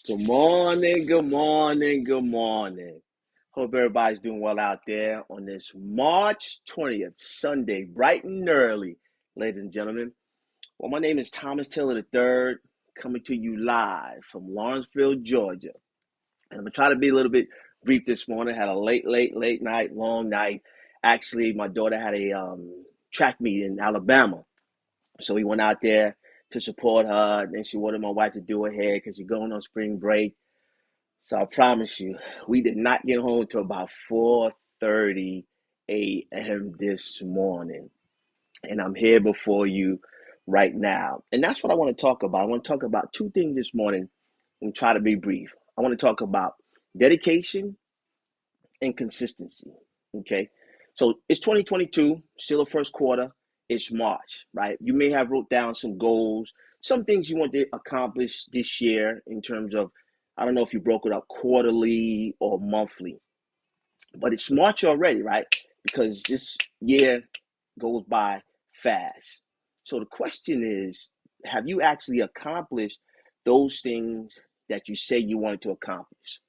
Good morning, good morning, good morning. Hope everybody's doing well out there on this March 20th, Sunday, bright and early, ladies and gentlemen. Well, my name is Thomas Taylor III, coming to you live from Lawrenceville, Georgia. And I'm going to try to be a little bit brief this morning. Had a late night, long night. Actually, my daughter had a track meet in Alabama. So we went out there to support her. And then she wanted my wife to do her hair because she's going on spring break. So I promise you, we did not get home till about 4:30 a.m. this morning. And I'm here before you right now. And that's what I want to talk about. I want to talk about two things this morning and try to be brief. I want to talk about dedication and consistency. Okay. So it's 2022, still the first quarter. It's March, right? You may have wrote down some goals, some things you want to accomplish this year in terms of, I don't know if you broke it up quarterly or monthly, but it's March already, right? Because this year goes by fast. So the question is, have you actually accomplished those things that you say you wanted to accomplish?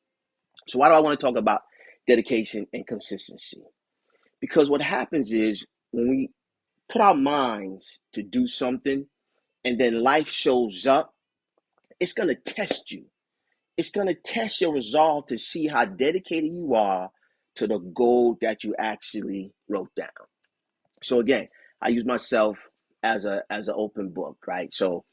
So why do I want to talk about dedication and consistency? Because what happens is when we put our minds to do something and then life shows up, it's going to test you. It's going to test your resolve to see how dedicated you are to the goal that you actually wrote down. So again, I use myself as an open book, right? So,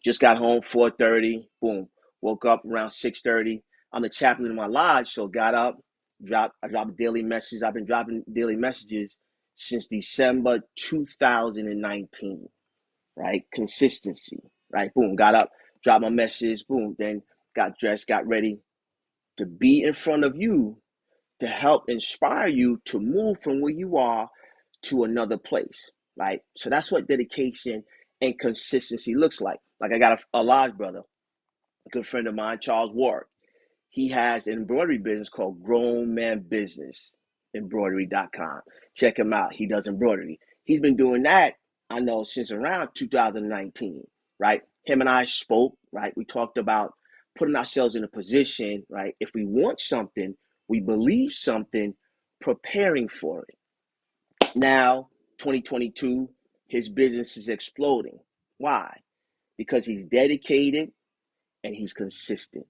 just got home 4:30, boom, woke up around 6:30. I'm the chaplain in my lodge, so got up, I dropped a daily message. I've been dropping daily messages since December 2019, right? Consistency, right? Boom, got up, dropped my message, boom, then got dressed, got ready to be in front of you to help inspire you to move from where you are to another place, right? So that's what dedication and consistency looks like. Like I got a lodge brother, a good friend of mine, Charles Ward. He has an embroidery business called Grown Man Business Embroidery.com. Check him out. He does embroidery. He's been doing that, I know, since around 2019, right? Him and I spoke, right? We talked about putting ourselves in a position, right? If we want something, we believe something, preparing for it. Now, 2022, his business is exploding. Why? Because he's dedicated and he's consistent,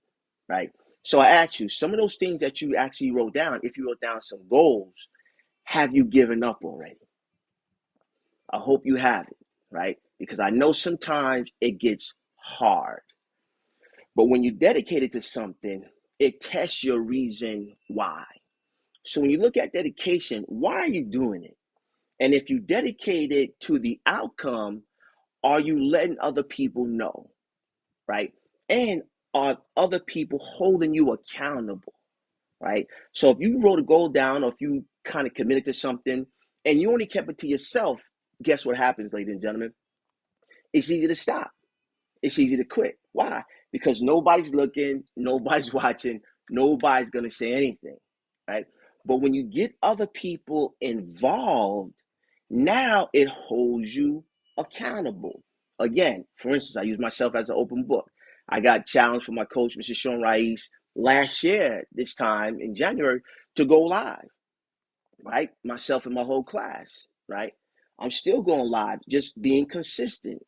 right? So I ask you, some of those things that you actually wrote down, if you wrote down some goals, have you given up already? I hope you haven't, right? Because I know sometimes it gets hard. But when you're dedicated to something, it tests your reason why. So when you look at dedication, why are you doing it? And if you dedicate it to the outcome, are you letting other people know, right? And are other people holding you accountable, right? So if you wrote a goal down or if you kind of committed to something and you only kept it to yourself, guess what happens, ladies and gentlemen? It's easy to stop. It's easy to quit. Why? Because nobody's looking, nobody's watching, nobody's going to say anything, right? But when you get other people involved, now it holds you accountable. Again, for instance, I use myself as an open book. I got challenged from my coach, Mr. Sean Rais, last year, this time in January, to go live, right? Myself and my whole class, right? I'm still going live, just being consistent,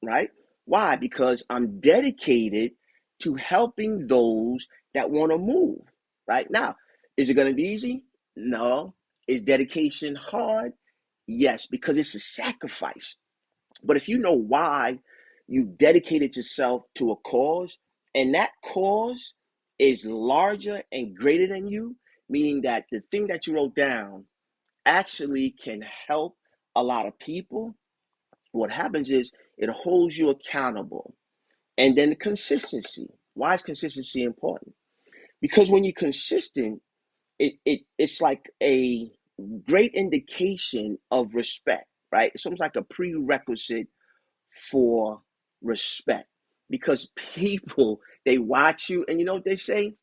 right? Why? Because I'm dedicated to helping those that want to move, right? Now, is it going to be easy? No. Is dedication hard? Yes, because it's a sacrifice. But if you know why you've dedicated yourself to a cause, and that cause is larger and greater than you, meaning that the thing that you wrote down actually can help a lot of people, what happens is it holds you accountable. And then the consistency. Why is consistency important? Because when you're consistent, it's like a great indication of respect, right? It's almost like a prerequisite for respect. Because people, they watch you and you know what they say?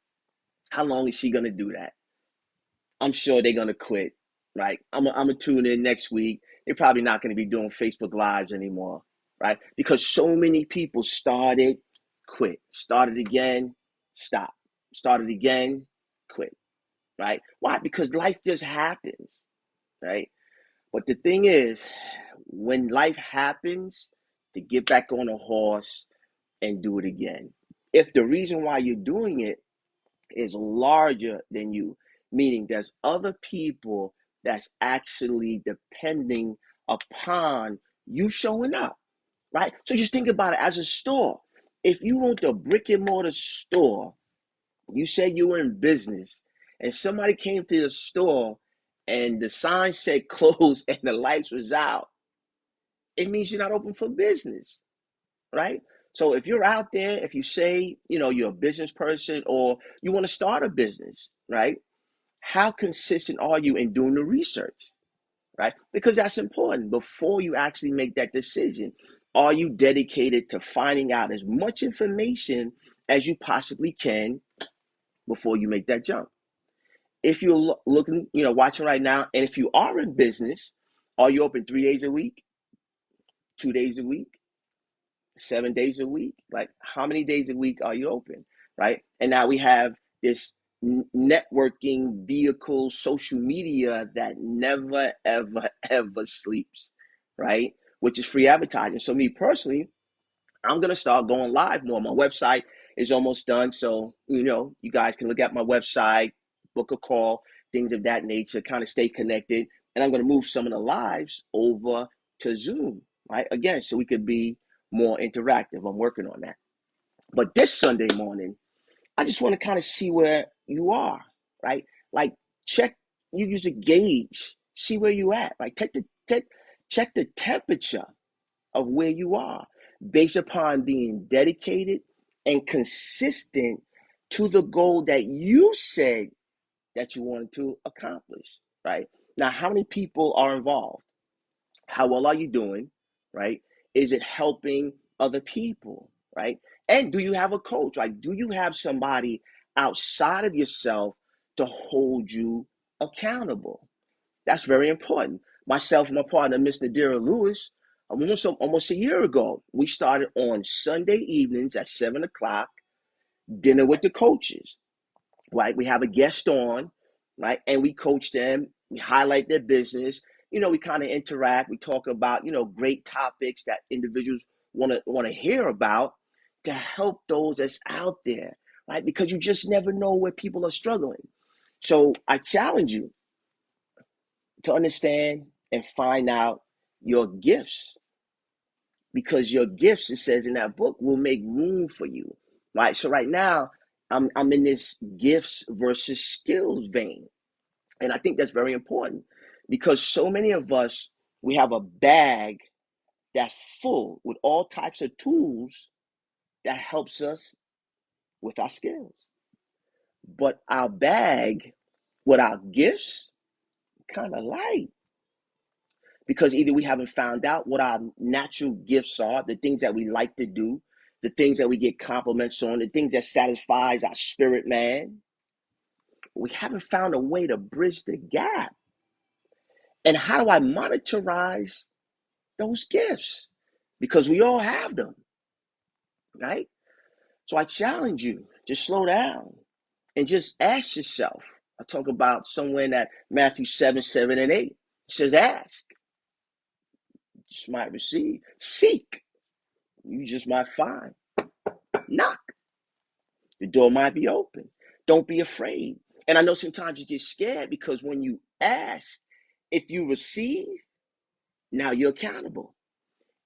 How long is she gonna do that? I'm sure they're gonna quit, right? I'm gonna tune in next week. They're probably not gonna be doing Facebook Lives anymore, right? Because so many people started, quit. Start it again, stop. Start it again, quit. Right? Why? Because life just happens. Right? But the thing is, when life happens, to get back on a horse and do it again. If the reason why you're doing it is larger than you, meaning there's other people that's actually depending upon you showing up, right? So just think about it as a store. If you want a brick and mortar store, you say you were in business, and somebody came to the store and the sign said closed and the lights was out, it means you're not open for business, right? So if you're out there, if you say, you're a business person or you want to start a business, right? How consistent are you in doing the research, right? Because that's important before you actually make that decision. Are you dedicated to finding out as much information as you possibly can before you make that jump? If you're looking, watching right now, and if you are in business, are you open 3 days a week, 2 days a week, 7 days a week? Like, how many days a week are you open, right? And now we have this networking vehicle, social media that never, ever, ever sleeps, right? Which is free advertising. So me personally, I'm going to start going live more. My website is almost done. So, you guys can look at my website, book a call, things of that nature, kind of stay connected. And I'm going to move some of the lives over to Zoom, right? Again, so we could be more interactive. I'm working on that. But this Sunday morning, I just want to kind of see where you are, right? Like, check, you use a gauge, see where you at, right? Check the temperature of where you are based upon being dedicated and consistent to the goal that you said that you wanted to accomplish, right? Now, how many people are involved? How well are you doing, right? Is it helping other people, right? And do you have a coach? Like, do you have somebody outside of yourself to hold you accountable? That's very important. Myself and my partner, Miss Nadira Lewis, almost a year ago, we started on Sunday evenings at 7 o'clock, dinner with the coaches, right? We have a guest on, right? And we coach them, we highlight their business. We kind of interact, we talk about, great topics that individuals want to hear about to help those that's out there, right? Because you just never know where people are struggling. So I challenge you to understand and find out your gifts, because your gifts, it says in that book, will make room for you, right? So right now, I'm in this gifts versus skills vein, and I think that's very important because so many of us, we have a bag that's full with all types of tools that helps us with our skills, but our bag with our gifts kind of light, because either we haven't found out what our natural gifts are, the things that we like to do, the things that we get compliments on, the things that satisfies our spirit man. We haven't found a way to bridge the gap. And how do I monetize those gifts? Because we all have them, right? So I challenge you to slow down and just ask yourself. I talk about somewhere in that Matthew 7, 7 and 8. It says, ask, you just might receive. Seek, you just might find. Knock, the door might be open. Don't be afraid. And I know sometimes you get scared because when you ask, if you receive, now you're accountable.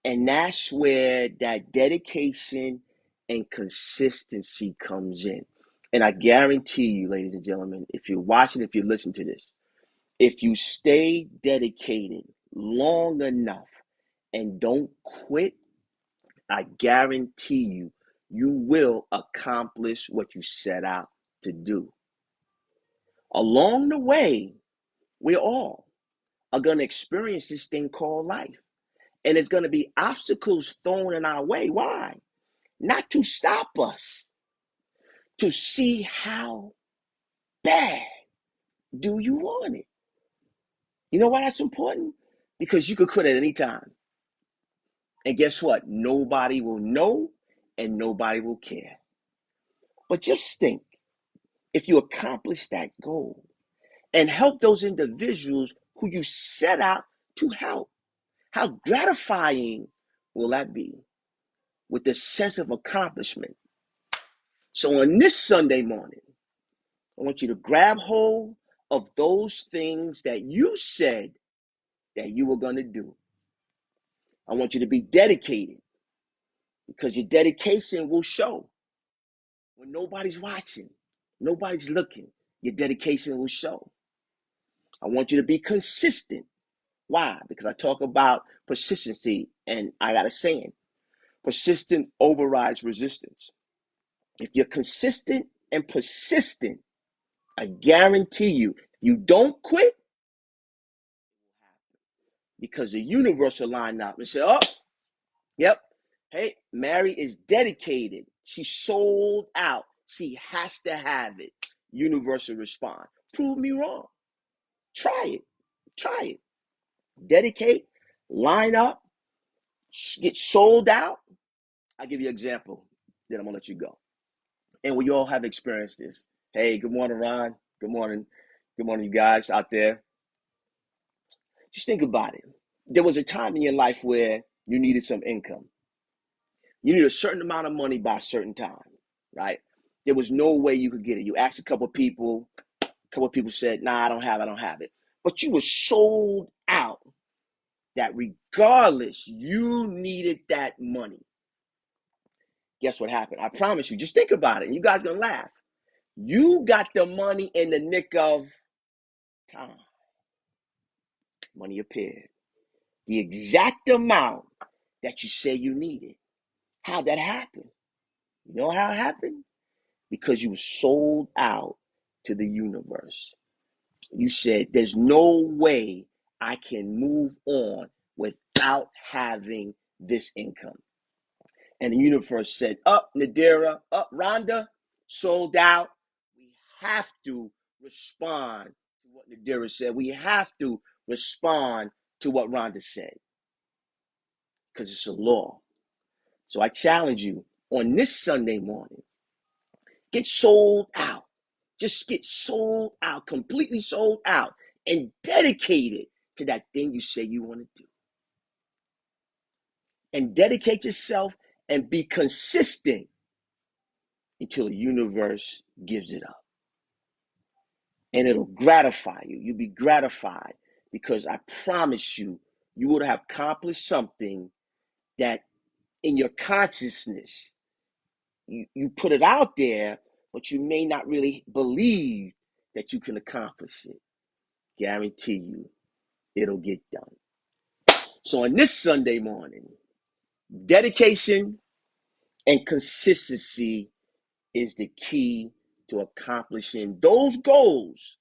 And that's where that dedication and consistency comes in. And I guarantee you, ladies and gentlemen, if you're watching, if you listen to this, if you stay dedicated long enough and don't quit, I guarantee you, you will accomplish what you set out to do. Along the way, we all are going to experience this thing called life. And it's going to be obstacles thrown in our way. Why? Not to stop us, to see how bad do you want it. You know why that's important? Because you could quit at any time. And guess what? Nobody will know, and nobody will care. But just think, if you accomplish that goal and help those individuals who you set out to help, how gratifying will that be with the sense of accomplishment? So on this Sunday morning, I want you to grab hold of those things that you said that you were going to do. I want you to be dedicated because your dedication will show when nobody's watching, nobody's looking. Your dedication will show. I want you to be consistent. Why? Because I talk about persistency, and I got a saying: persistent overrides resistance. If you're consistent and persistent, I guarantee you don't quit, because the universe will line up and say, oh, yep, hey, Mary is dedicated. She sold out. She has to have it. Universe will respond. Prove me wrong. Try it. Try it. Dedicate, line up, get sold out. I'll give you an example, then I'm going to let you go. And we all have experienced this. Hey, good morning, Ron. Good morning. Good morning, you guys out there. Just think about it. There was a time in your life where you needed some income. You needed a certain amount of money by a certain time, right? There was no way you could get it. You asked a couple of people. A couple of people said, nah, I don't have it. But you were sold out that regardless, you needed that money. Guess what happened? I promise you, just think about it. And you guys are going to laugh. You got the money in the nick of time. Money appeared. The exact amount that you say you needed. How'd that happen? You know how it happened? Because you were sold out to the universe. You said, there's no way I can move on without having this income. And the universe said, up, Nadira, up, Rhonda, sold out. We have to respond to what Nadira said. We have to respond to what Rhonda said, because it's a law. So I challenge you on this Sunday morning, get sold out. Just get sold out, completely sold out, and dedicated to that thing you say you want to do. And dedicate yourself and be consistent until the universe gives it up. And it'll gratify you. You'll be gratified because I promise you, you would have accomplished something that in your consciousness, you put it out there, but you may not really believe that you can accomplish it. Guarantee you, it'll get done. So on this Sunday morning, dedication and consistency is the key to accomplishing those goals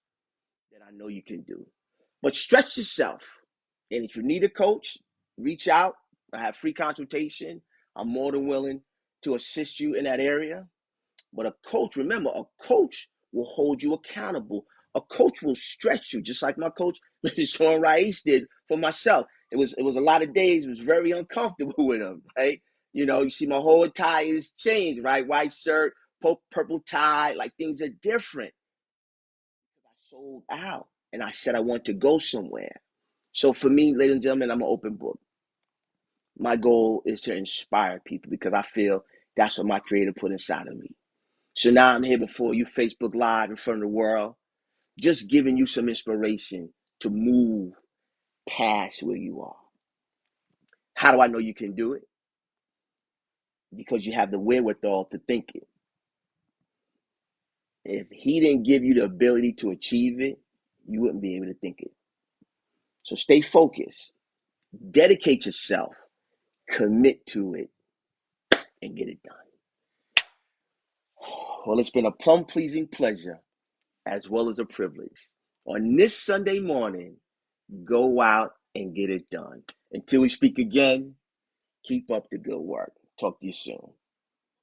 that I know you can do. But stretch yourself. And if you need a coach, reach out. I have free consultation. I'm more than willing to assist you in that area. But a coach, remember, a coach will hold you accountable. A coach will stretch you, just like my coach, Sean Rice, did for myself. It was a lot of days. It was very uncomfortable with him, right? You know, you see my whole attire is changed, right? White shirt, purple tie, like things are different. I sold out, and I said I want to go somewhere. So for me, ladies and gentlemen, I'm an open book. My goal is to inspire people because I feel that's what my creator put inside of me. So now I'm here before you, Facebook Live, in front of the world, just giving you some inspiration to move past where you are. How do I know you can do it? Because you have the wherewithal to think it. If he didn't give you the ability to achieve it, you wouldn't be able to think it. So stay focused, dedicate yourself, commit to it, and get it done. Well, it's been a plum-pleasing pleasure as well as a privilege. On this Sunday morning, go out and get it done. Until we speak again, keep up the good work. Talk to you soon.